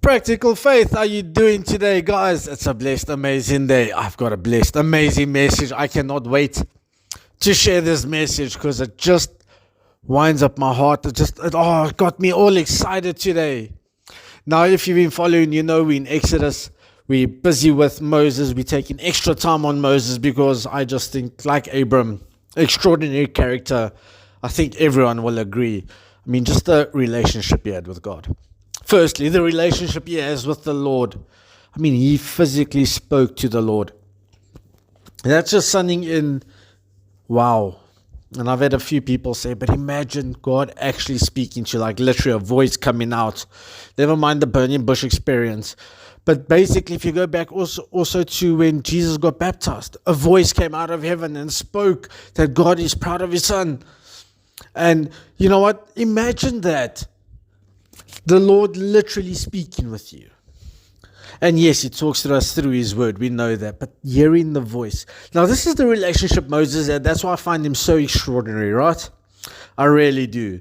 Practical Faith, how you doing today, guys? It's a blessed, amazing day. I've got a blessed, amazing message. I cannot wait to share this message because it just winds up my heart. It got me all excited today. Now, if you've been following, you know we're in Exodus. We're busy with Moses. We're taking extra time on Moses because I just think, like Abram, extraordinary character. I think everyone will agree. I mean, just the relationship he had with God. Firstly, the relationship he has with the Lord. I mean, he physically spoke to the Lord. That's just something wow. And I've had a few people say, but imagine God actually speaking to you, like literally a voice coming out. Never mind the burning bush experience. But basically, if you go back also to when Jesus got baptized, a voice came out of heaven and spoke that God is proud of his son. And you know what? Imagine that. The Lord literally speaking with you. And yes, he talks to us through his word. We know that. But hearing the voice. Now, this is the relationship Moses had. That's why I find him so extraordinary, right? I really do.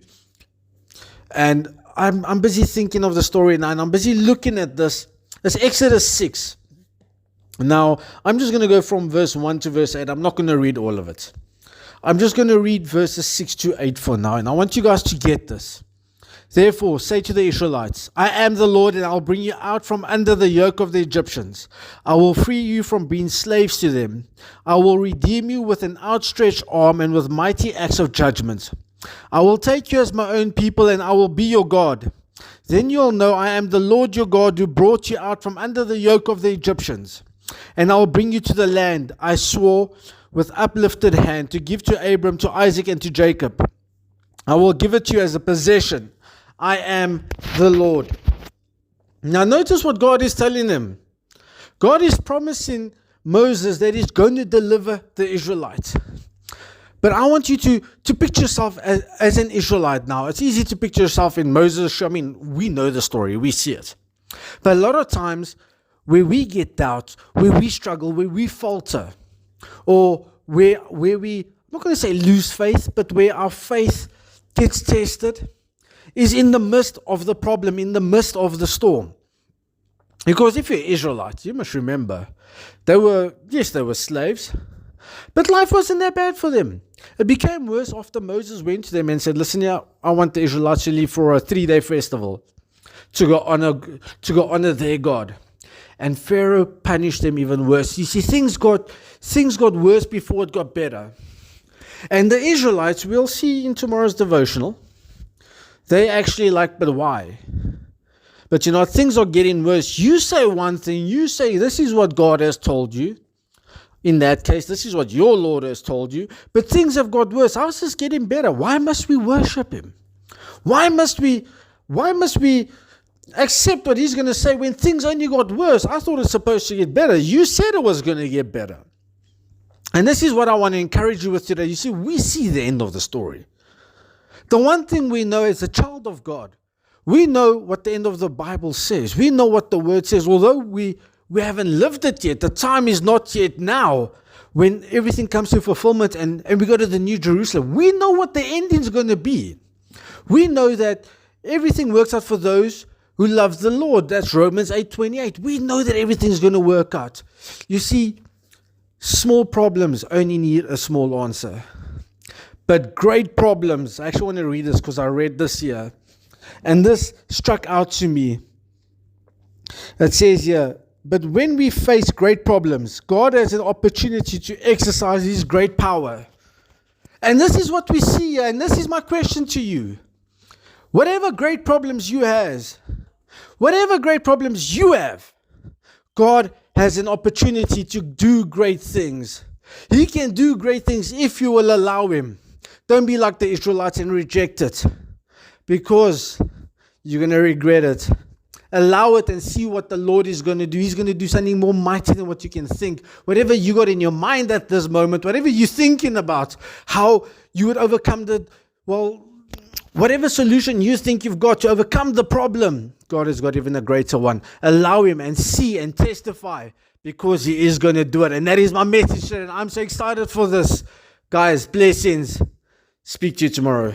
And I'm busy thinking of the story now. And I'm busy looking at this. It's Exodus 6. Now, I'm just going to go from verse 1 to verse 8. I'm not going to read all of it. I'm just going to read verses 6 to 8 for now. And I want you guys to get this. Therefore, say to the Israelites, I am the Lord, and I'll bring you out from under the yoke of the Egyptians. I will free you from being slaves to them. I will redeem you with an outstretched arm and with mighty acts of judgment. I will take you as my own people, and I will be your God. Then you'll know I am the Lord your God who brought you out from under the yoke of the Egyptians. And I will bring you to the land I swore with uplifted hand to give to Abram, to Isaac, and to Jacob. I will give it to you as a possession. I am the Lord. Now notice what God is telling him. God is promising Moses that he's going to deliver the Israelites. But I want you to picture yourself as an Israelite now. It's easy to picture yourself in Moses. I mean, we know the story. We see it. But a lot of times where we get doubt, where we struggle, where we falter, or where we, I'm not going to say lose faith, but where our faith gets tested, is in the midst of the problem, in the midst of the storm. Because if you're Israelites, you must remember, they were slaves, but life wasn't that bad for them. It became worse after Moses went to them and said, listen here, I want the Israelites to leave for a 3-day festival to go honor their God. And Pharaoh punished them even worse. You see, things got worse before it got better. And the Israelites, we'll see in tomorrow's devotional, they actually but why? But you know, things are getting worse. You say one thing, you say this is what God has told you. In that case, this is what your Lord has told you. But things have got worse. How is this getting better? Why must we worship him? Why must we accept what he's going to say when things only got worse? I thought it's supposed to get better. You said it was going to get better. And this is what I want to encourage you with today. You see, we see the end of the story. The one thing we know as a child of God, we know what the end of the Bible says. We know what the word says. Although we haven't lived it yet, the time is not yet now when everything comes to fulfillment and we go to the New Jerusalem. We know what the ending is going to be. We know that everything works out for those who love the Lord. That's Romans 8:28. We know that everything's going to work out. You see, small problems only need a small answer. But great problems, I actually want to read this because I read this here. And this struck out to me. It says here, but when we face great problems, God has an opportunity to exercise his great power. And this is what we see here. And this is my question to you. Whatever great problems you have, God has an opportunity to do great things. He can do great things if you will allow him. Don't be like the Israelites and reject it, because you're going to regret it. Allow it and see what the Lord is going to do. He's going to do something more mighty than what you can think. Whatever you got in your mind at this moment, whatever you're thinking about, how you would overcome whatever solution you think you've got to overcome the problem, God has got even a greater one. Allow him and see and testify, because he is going to do it. And that is my message today. And I'm so excited for this. Guys, blessings. Speak to you tomorrow.